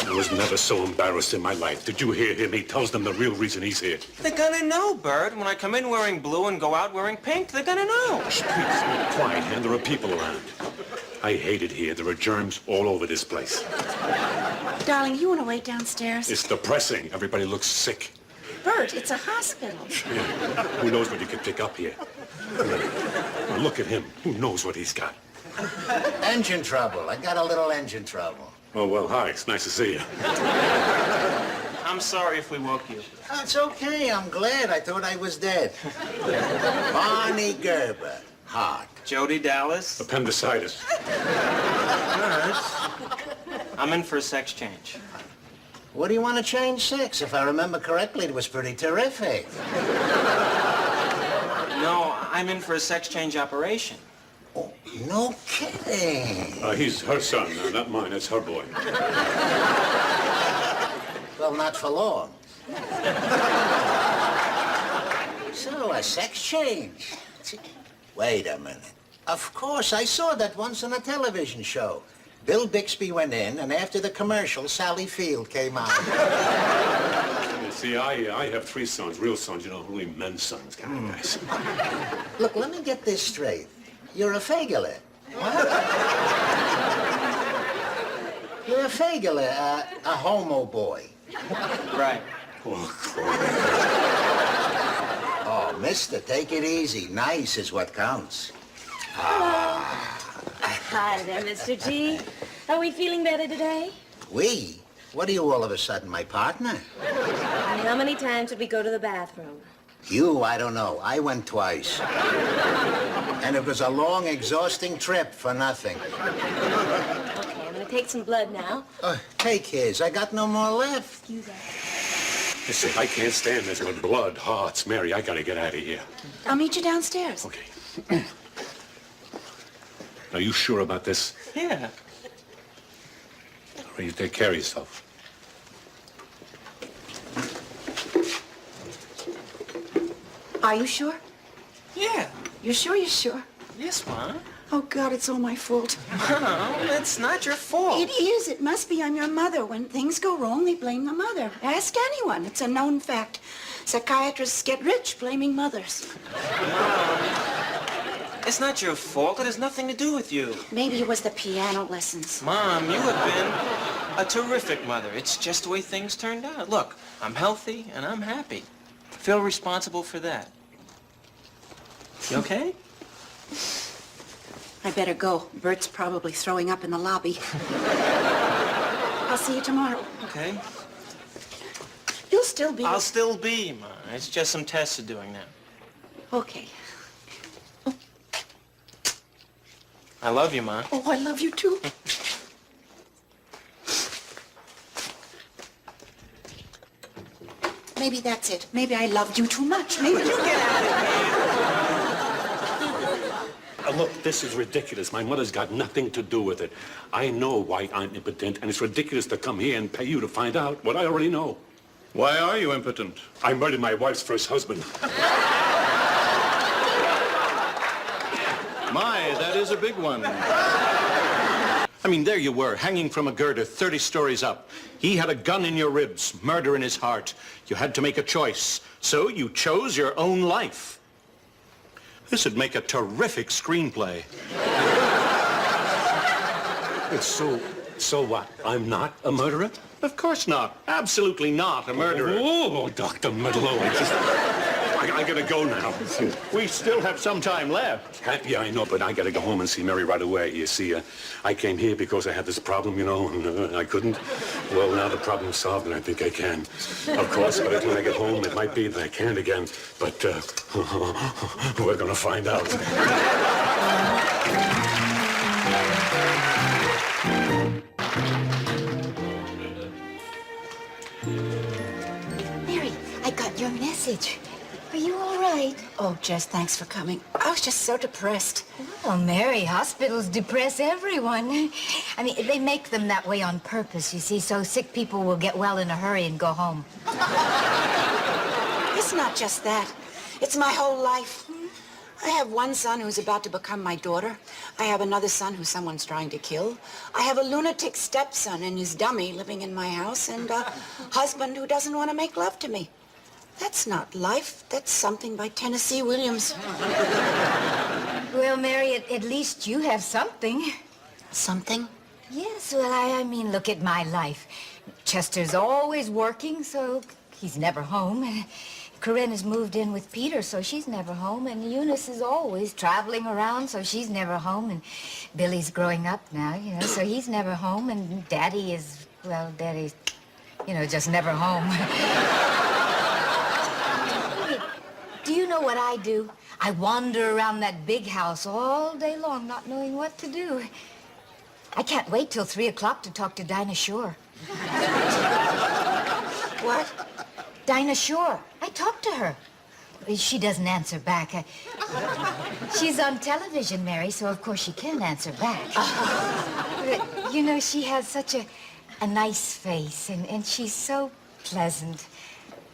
I was never so embarrassed in my life. Did you hear him? He tells them the real reason he's here. They're gonna know, Bert. When I come in wearing blue and go out wearing pink, they're gonna know. Shh, please, be quiet, man. There are people around. I hate it here. There are germs all over this place. Darling, you want to wait downstairs? It's depressing. Everybody looks sick. Bert, it's a hospital. Yeah. Who knows what you could pick up here? Now, look at him. Who knows what he's got? Engine trouble. I got a little engine trouble. Oh, well, hi. It's nice to see you. I'm sorry if we woke you. That's okay. I'm glad. I thought I was dead. Barney Gerber. Heart. Jody Dallas. Appendicitis. I'm in for a sex change. What do you want to change sex? If I remember correctly, it was pretty terrific. No, I'm in for a sex change operation. Oh, no kidding. He's her son, not mine. That's her boy. Well, not for long. So, a sex change. Wait a minute. Of course, I saw that once on a television show. Bill Bixby went in, and after the commercial, Sally Field came out. See, I have 3 sons, real sons, you know, really men's sons kind of guys. Look, let me get this straight. You're a fagular. What? You're a fagular, a homo boy. Right. Oh, Christ. Oh, mister, take it easy. Nice is what counts. Hi there, Mr. G. Are we feeling better today? We? What are you all of a sudden, my partner? How many times did we go to the bathroom? You, I don't know. I went twice. And it was a long, exhausting trip for nothing. Okay, I'm gonna take some blood now. Take his. I got no more left. Excuse us. Listen, I can't stand this with blood, hearts. Mary, I gotta get out of here. I'll meet you downstairs. Okay. Are you sure about this? Yeah. All right, you take care of yourself. Are you sure? Yeah. You're sure you're sure? Yes, Mom. Oh, God, it's all my fault. Mom, it's not your fault. It is. It must be. I'm your mother. When things go wrong, they blame the mother. Ask anyone. It's a known fact. Psychiatrists get rich blaming mothers. It's not your fault. It has nothing to do with you. Maybe it was the piano lessons. Mom, you have been a terrific mother. It's just the way things turned out. Look, I'm healthy and I'm happy. Feel responsible for that. You okay? I better go. Bert's probably throwing up in the lobby. I'll see you tomorrow. Okay. You'll still be... I'll still be, Ma. It's just some tests are doing now. Okay. I love you, Ma. Oh, I love you, too. Maybe that's it. Maybe I loved you too much. Maybe... You get out of here. Look, this is ridiculous. My mother's got nothing to do with it. I know why I'm impotent, and it's ridiculous to come here and pay you to find out what I already know. Why are you impotent? I murdered my wife's first husband. My, that is a big one. I mean, there you were, hanging from a girder 30 stories up. He had a gun in your ribs, murder in his heart. You had to make a choice, so you chose your own life. This would make a terrific screenplay. So what? I'm not a murderer? Of course not. Absolutely not a murderer. Oh, Dr. Medelow, I gotta go now. We still have some time left. Yeah, I know, but I gotta go home and see Mary right away. You see, I came here because I had this problem, you know, and I couldn't. Well, now the problem's solved, and I think I can. Of course, by the time I get home, it might be that I can't again, but we're gonna find out. Mary, I got your message. Are you all right? Oh, Jess, thanks for coming. I was just so depressed. Well, Mary, hospitals depress everyone. I mean, they make them that way on purpose, you see, so sick people will get well in a hurry and go home. It's not just that. It's my whole life. I have one son who's about to become my daughter. I have another son who someone's trying to kill. I have a lunatic stepson and his dummy living in my house, and a husband who doesn't want to make love to me. That's not life. That's something by Tennessee Williams. Well, Mary, at least you have something. Something? Yes, well, I mean, look at my life. Chester's always working, so he's never home. And Corinne has moved in with Peter, so she's never home. And Eunice is always traveling around, so she's never home. And Billy's growing up now, you know, so he's never home. And Daddy is, well, Daddy's, you know, just never home. Do you know what I do? I wander around that big house all day long, not knowing what to do. I can't wait till 3 o'clock to talk to Dinah Shore. What? Dinah Shore. I talked to her. She doesn't answer back. She's on television, Mary, so of course she can answer back. But, you know, she has such a nice face, and she's so pleasant.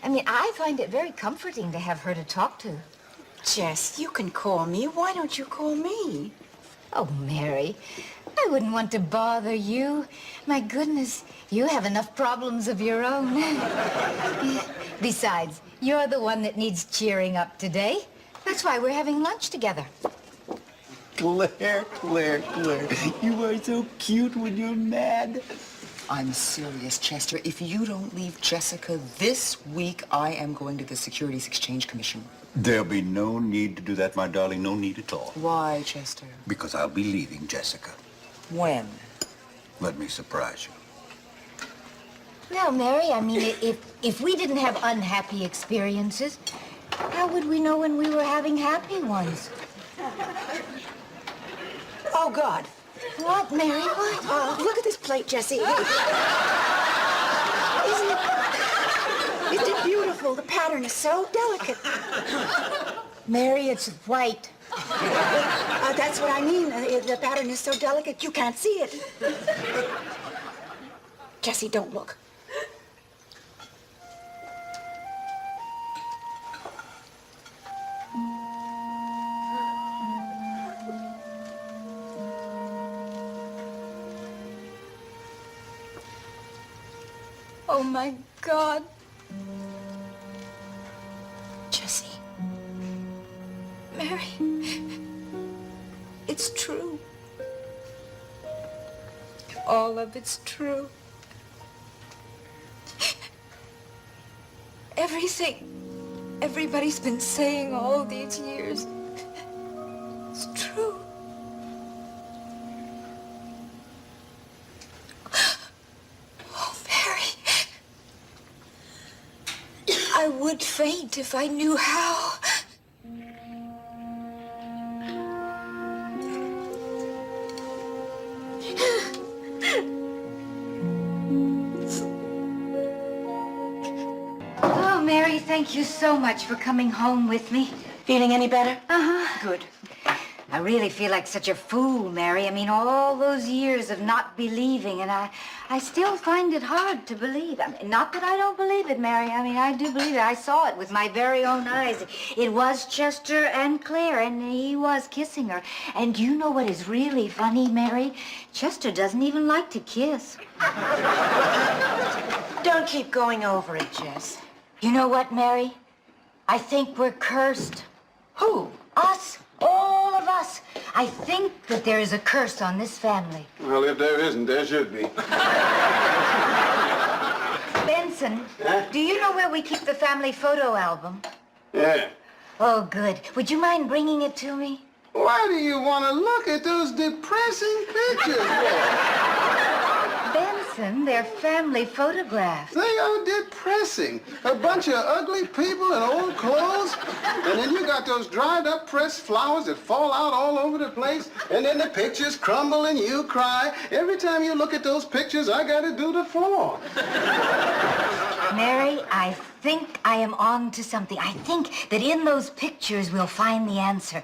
I mean, I find it very comforting to have her to talk to. Jess, you can call me. Why don't you call me? Oh, Mary, I wouldn't want to bother you. My goodness, you have enough problems of your own. Besides, you're the one that needs cheering up today. That's why we're having lunch together. Claire, Claire, Claire, you are so cute when you're mad. I'm serious, Chester. If you don't leave Jessica this week, I am going to the Securities Exchange Commission. There'll be no need to do that, my darling. No need at all. Why, Chester? Because I'll be leaving Jessica. When? Let me surprise you. Now, Mary, I mean, if we didn't have unhappy experiences, how would we know when we were having happy ones? Oh, God. What, Mary? What? Oh, look at this plate, Jessie. Isn't it beautiful? The pattern is so delicate. Mary, it's white. That's what I mean. The pattern is so delicate, you can't see it. Jessie, don't look. Oh, my God. Jessie. Mary, it's true. All of it's true. Everything everybody's been saying all these years, it's true. Oh, Mary. I would faint if I knew how. Oh, Mary, thank you so much for coming home with me. Feeling any better? Uh-huh. Good. I really feel like such a fool, Mary. I mean, all those years of not believing, and I still find it hard to believe. I mean, not that I don't believe it, Mary. I mean, I do believe it. I saw it with my very own eyes. It was Chester and Claire, and he was kissing her. And you know what is really funny, Mary? Chester doesn't even like to kiss. Don't keep going over it, Jess. You know what, Mary? I think we're cursed. Who? Us. All of us. I think that there is a curse on this family. Well, if there isn't, there should be. Benson, Huh? do you know where we keep the family photo album? Yeah. Oh, good. Would you mind bringing it to me? Why do you want to look at those depressing pictures, boy? Benson, they're family photographs. They are depressing. A bunch of ugly people in old clothes. And then you got those dried up pressed flowers that fall out all over the place. And then the pictures crumble and you cry. Every time you look at those pictures, I got to do the floor. Mary, I think I am on to something. I think that in those pictures we'll find the answer.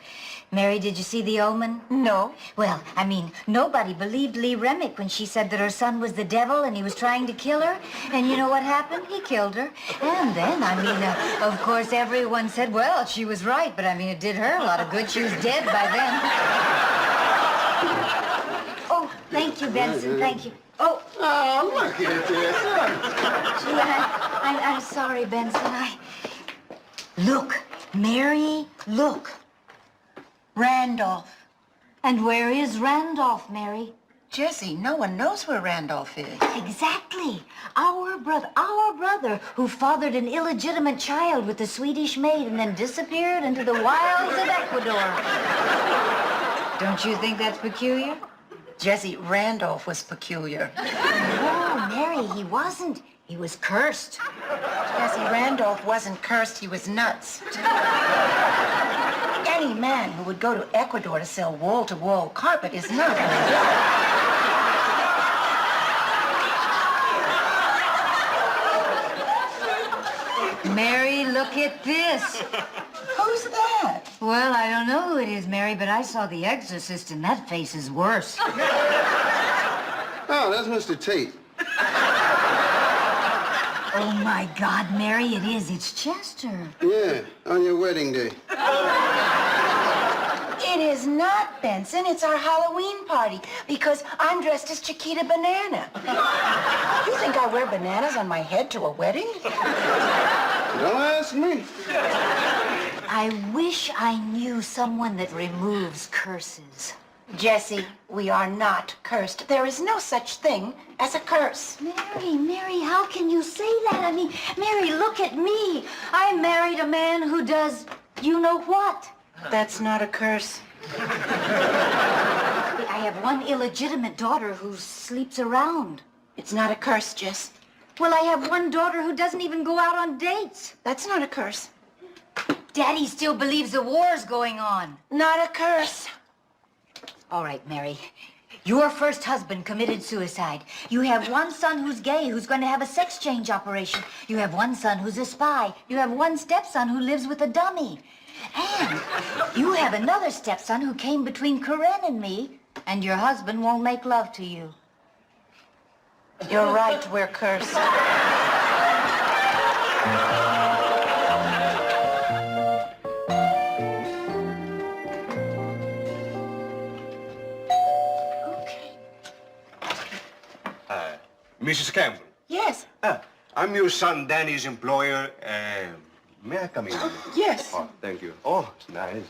Mary, did you see The Omen? No. Well, I mean, nobody believed Lee Remick when she said that her son was the devil and he was trying to kill her. And you know what happened? He killed her. And then, I mean, of course, everyone said, well, she was right. But, I mean, it did her a lot of good. She was dead by then. Oh, thank you, Benson. Thank you. Oh. Oh, look at this. Gee, I'm sorry, Benson. Look, Mary, look. Randolph. And where is Randolph, Mary? Jessie, no one knows where Randolph is. Exactly. Our brother, who fathered an illegitimate child with a Swedish maid and then disappeared into the wilds of Ecuador. Don't you think that's peculiar? Jessie, Randolph was peculiar. No, Mary, he wasn't. He was cursed. Jessie, Randolph wasn't cursed, he was nuts. Any man who would go to Ecuador to sell wall-to-wall carpet is not Mary, look at this. Who's that? Well, I don't know who it is, Mary, but I saw The Exorcist, and that face is worse. Oh, that's Mr. Tate. Oh, my God, Mary, it is. It's Chester. Yeah, on your wedding day. It is not, Benson. It's our Halloween party because I'm dressed as Chiquita Banana. You think I wear bananas on my head to a wedding? Don't ask me. I wish I knew someone that removes curses. Jessie, we are not cursed. There is no such thing as a curse. Mary, how can you say that? I mean, Mary, look at me. I married a man who does you know what. That's not a curse. I have one illegitimate daughter who sleeps around. It's not a curse, Jess. Well, I have one daughter who doesn't even go out on dates. That's not a curse. Daddy still believes the war's going on. Not a curse. All right, Mary. Your first husband committed suicide. You have one son who's gay, who's going to have a sex change operation. You have one son who's a spy. You have one stepson who lives with a dummy. And you have another stepson who came between Corinne and me, and your husband won't make love to you. You're right, we're cursed. Mrs. Campbell. Yes. I'm your son Danny's employer. May I come in? Yes. Oh, thank you. Oh, it's nice.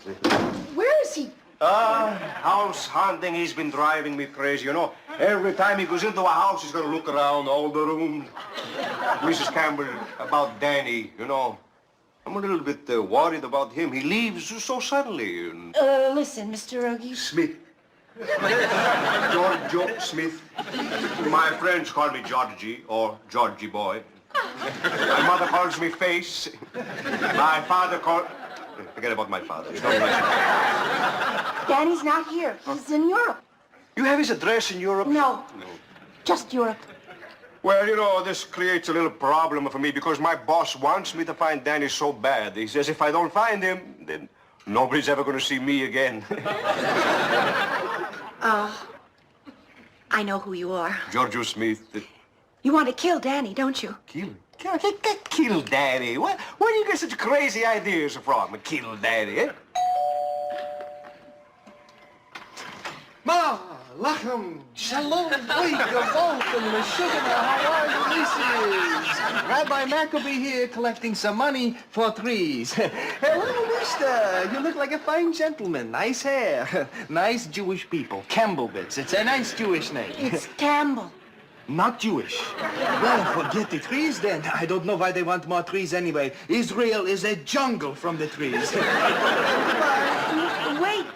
Where is he? House hunting, he's been driving me crazy, you know. Every time he goes into a house, he's gonna look around all the rooms. Mrs. Campbell, about Danny, you know, I'm a little bit worried about him. He leaves so suddenly. Listen, Mr. Ogie. Smith. Giorgio Smith. My friends call me Georgie or Georgie boy. My mother calls me Face. My father calls... Forget about my father. Danny's not here. He's in Europe. You have his address in Europe? No. Just Europe. Well, you know, this creates a little problem for me because my boss wants me to find Danny so bad. He says if I don't find him, then nobody's ever going to see me again. I know who you are. Giorgio Smith. You want to kill Danny, don't you? Kill Danny? Where do you get such crazy ideas from? Kill Danny, eh? Ma, lachem, shalom, welcome, Meshuggah, how are you, Mrs.? Rabbi Maccabee here collecting some money for trees. Hello, mister. You look like a fine gentleman. Nice hair. Nice Jewish people. Campbell bits. It's a nice Jewish name. It's Campbell. Not Jewish. Well, forget the trees then. I don't know why they want more trees anyway. Israel is a jungle from the trees. Wait.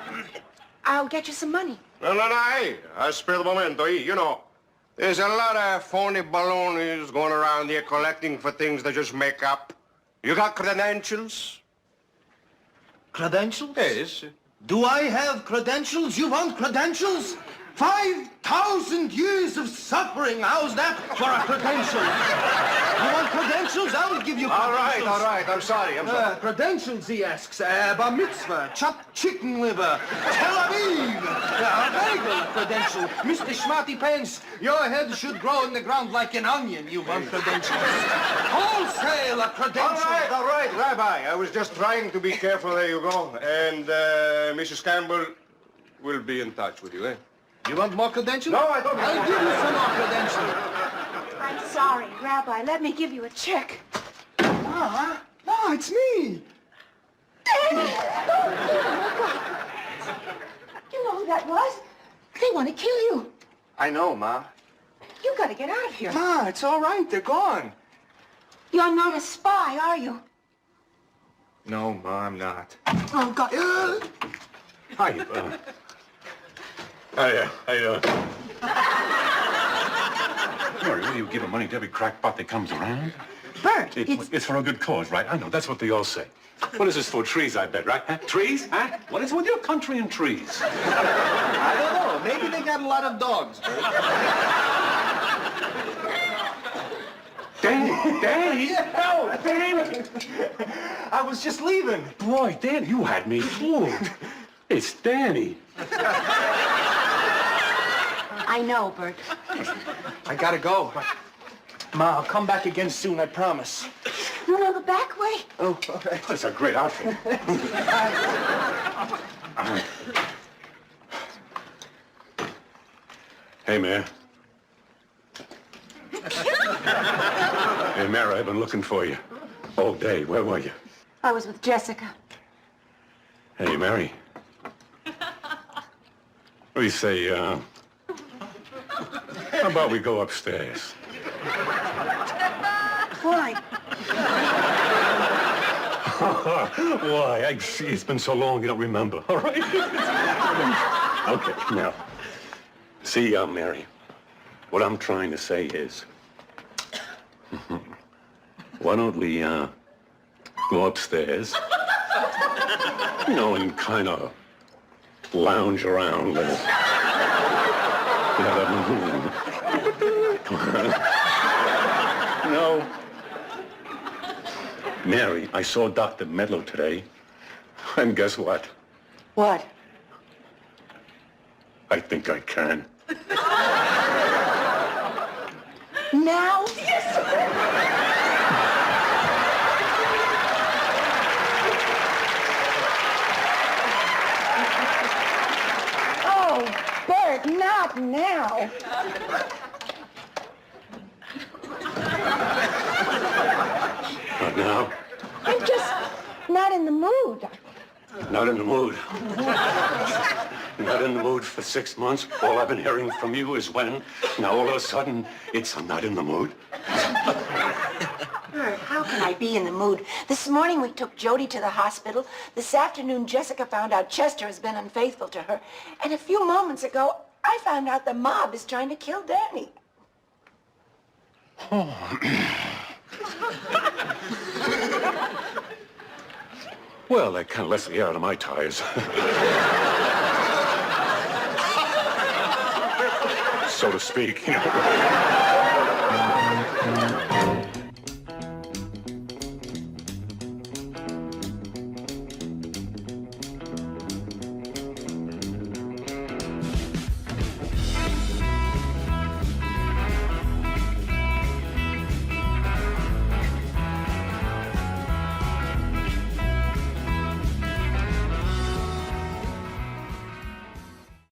I'll get you some money. No, aspetta un momento. You know, there's a lot of phony baloney going around here collecting for things they just make up. You got credentials? Credentials? Yes. Do I have credentials? You want credentials? 5,000 years of suffering. How's that for a credential? You want credentials? I'll give you credentials. All right. I'm sorry. Credentials, he asks. Bar mitzvah, chopped chicken liver, Tel Aviv. A bagel credential. Mr. Schmatty Pants, your head should grow in the ground like an onion. You want credentials. Wholesale credentials. All right, Rabbi. I was just trying to be careful. There you go. And Mrs. Campbell will be in touch with you, eh? You want more credentials? No, I don't. I'll give you some more credentials. I'm sorry, Rabbi. Let me give you a check. Ma, it's me. Danny! You know who that was? They want to kill you. I know, Ma. You got to get out of here. Ma, it's all right. They're gone. You're not a spy, are you? No, Ma, I'm not. Oh, God. Hi. How you doing? Mary, will you give money to every crackpot that comes around? Bert, It's for a good cause, right? I know, that's what they all say. What is this for? Trees, I bet, right? Huh? Trees? Huh? What is with your country and trees? I don't know. Maybe they got a lot of dogs, Bert. Danny! No, Danny! I was just leaving. Boy, Danny, you had me fooled. It's Danny. I know, Bert. I gotta go. Ma, I'll come back again soon, I promise. No, the back way. Oh, all right. That's a great outfit. Hey, Mayor. Hey, Mary, I've been looking for you all day. Where were you? I was with Jessica. Hey, Mary. What do you say, how about we go upstairs? Why? Why? I see it's been so long you don't remember, all right? Okay, now, see, Mary, what I'm trying to say is, why don't we, go upstairs, you know, and kind of lounge around and, come on. No. Mary, I saw Dr. Medlow today, and guess what? What? I think I can. Now? Yes! Oh, Bert, not now. Not now. I'm just not in the mood. Not in the mood. Not in the mood for 6 months. All I've been hearing from you is when. Now all of a sudden, I'm not in the mood. Bert, how can I be in the mood? This morning we took Jody to the hospital. This afternoon Jessica found out Chester has been unfaithful to her. And a few moments ago, I found out the mob is trying to kill Danny. Well, that kind of lets the air out of my tires. So to speak, you know.